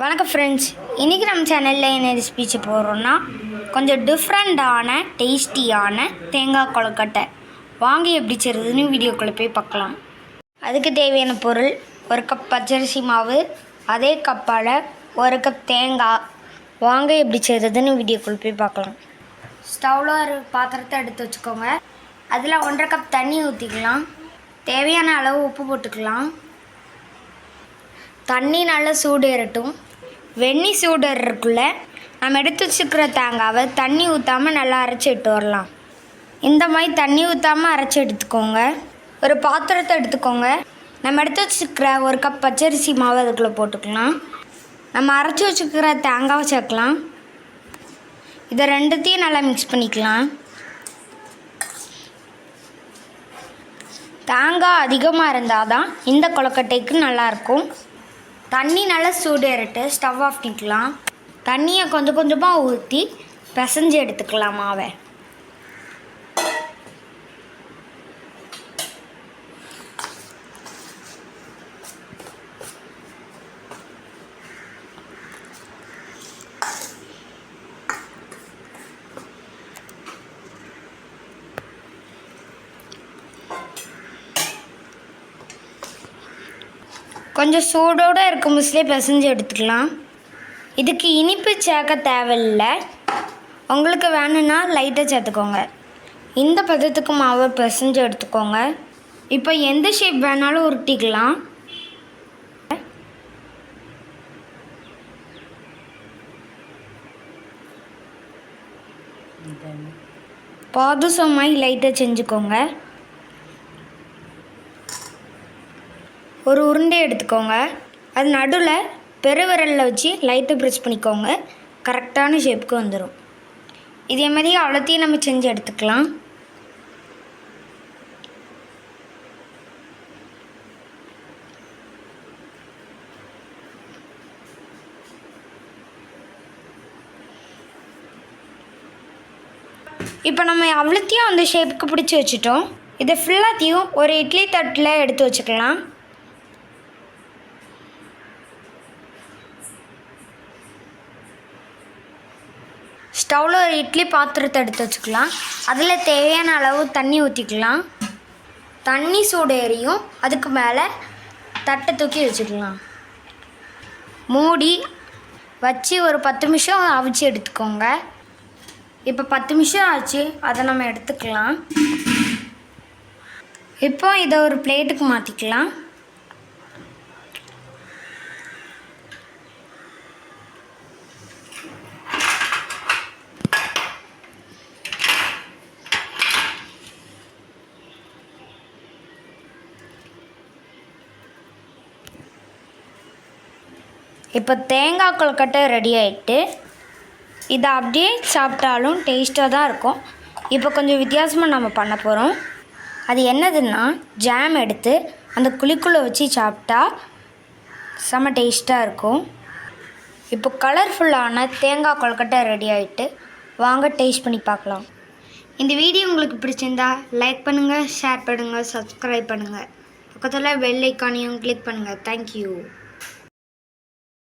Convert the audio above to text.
வணக்கம் ஃப்ரெண்ட்ஸ், இன்றைக்கி நம்ம சேனலில் என்ன ரெசிபி போடுறோன்னா கொஞ்சம் டிஃப்ரெண்ட்டான டேஸ்டியான தேங்காய் கொழுக்கட்டை. வாங்க எப்படி செய்கிறதுன்னு வீடியோக்குள்ளே போய் பார்க்கலாம். அதுக்கு தேவையான பொருள்: 1 கப் பச்சரிசி மாவு, அதே கப்பால் 1 கப் தேங்காய். வாங்க எப்படி செய்கிறதுன்னு வீடியோக்குள்ளே போய் பார்க்கலாம். ஸ்டவ்வில் ஒரு பாத்திரத்தை எடுத்து வச்சுக்கோங்க. அதில் 1.5 கப் தண்ணி ஊற்றிக்கலாம். தேவையான அளவு உப்பு போட்டுக்கலாம். தண்ணி நல்லா சூடு ஏறட்டும். வெந்நீர் சூடுறதுக்குள்ளே நம்ம எடுத்து வச்சுக்கிற தேங்காவை தண்ணி ஊற்றாமல் நல்லா அரைச்சி எடுத்து வரலாம். இந்த மாதிரி தண்ணி ஊற்றாமல் அரைச்சி எடுத்துக்கோங்க. ஒரு பாத்திரத்தை எடுத்துக்கோங்க. நம்ம எடுத்து வச்சுக்கிற 1 கப் பச்சரிசி மாவு அதுக்குள்ளே போட்டுக்கலாம். நம்ம அரைச்சி வச்சுக்கிற தேங்காவை சேர்க்கலாம். இதை ரெண்டுத்தையும் நல்லா மிக்ஸ் பண்ணிக்கலாம். தேங்காய் அதிகமாக இருந்தால் தான் இந்த கொழுக்கட்டைக்கு நல்லாயிருக்கும். தண்ணி நல்லா சூடு ஏறிட்டு ஸ்டவ் ஆஃப் பண்ணிக்கலாம். தண்ணியை கொஞ்சம் கொஞ்சமாக ஊற்றி பிசைஞ்சு எடுத்துக்கலாம் மாவை. கொஞ்சம் சூடோடு இருக்கும் புதுசுலேயே பிசைஞ்சு எடுத்துக்கலாம். இதுக்கு இனிப்பு சேர்க்க தேவையில்லை. உங்களுக்கு வேணும்னா லைட்டாக சேர்த்துக்கோங்க. இந்த பதத்துக்கு மாவை பிசைஞ்சு எடுத்துக்கோங்க. இப்போ எந்த ஷேப் வேணாலும் உருட்டிக்கலாம். பாதுசமாய் லைட்டாக செஞ்சுக்கோங்க. ஒரு உருண்டை எடுத்துக்கோங்க. அது நடுவில் பெருவிரலில் வச்சு லைட்டாக ப்ரெஸ் பண்ணிக்கோங்க. கரெக்டான ஷேப்புக்கு வந்துடும். இதே மாதிரி அவ்வளோத்தையும் நம்ம செஞ்சு எடுத்துக்கலாம். இப்போ நம்ம அவ்வளோத்தையும் அந்த ஷேப்புக்கு பிடிச்சி வச்சுட்டோம். இதை ஃபுல்லாத்தையும் ஒரு இட்லி தட்டில் எடுத்து வச்சுக்கலாம். ஸ்டவ்வில் ஒரு இட்லி பாத்திரத்தை எடுத்து வச்சுக்கலாம். அதில் தேவையான அளவு தண்ணி ஊற்றிக்கலாம். தண்ணி சூடு ஏறியும் அதுக்கு மேலே தட்டை தூக்கி வச்சுக்கலாம். மூடி வச்சு ஒரு 10 நிமிஷம் அவிச்சு எடுத்துக்கோங்க. இப்போ 10 நிமிஷம் ஆச்சு. அதை நம்ம எடுத்துக்கலாம். இப்போ இதை ஒரு பிளேட்டுக்கு மாற்றிக்கலாம். இப்போ தேங்காய் கொழுக்கட்டை ரெடி ஆகிட்டு, இதை அப்படியே சாப்பிட்டாலும் டேஸ்ட்டாக தான் இருக்கும். இப்போ கொஞ்சம் வித்தியாசமாக நம்ம பண்ண போகிறோம். அது என்னதுன்னா, ஜாம் எடுத்து அந்த குழிக்குள்ளே வச்சு சாப்பிட்டா செம்ம டேஸ்ட்டாக இருக்கும். இப்போ கலர்ஃபுல்லான தேங்காய் கொழுக்கட்டை ரெடி ஆகிட்டு, வாங்க டேஸ்ட் பண்ணி பார்க்கலாம். இந்த வீடியோ உங்களுக்கு பிடிச்சிருந்தா லைக் பண்ணுங்கள், ஷேர் பண்ணுங்கள், சப்ஸ்கிரைப் பண்ணுங்கள். பக்கத்தில் பெல் ஐக்கானையும் கிளிக் பண்ணுங்கள். தேங்க்யூ.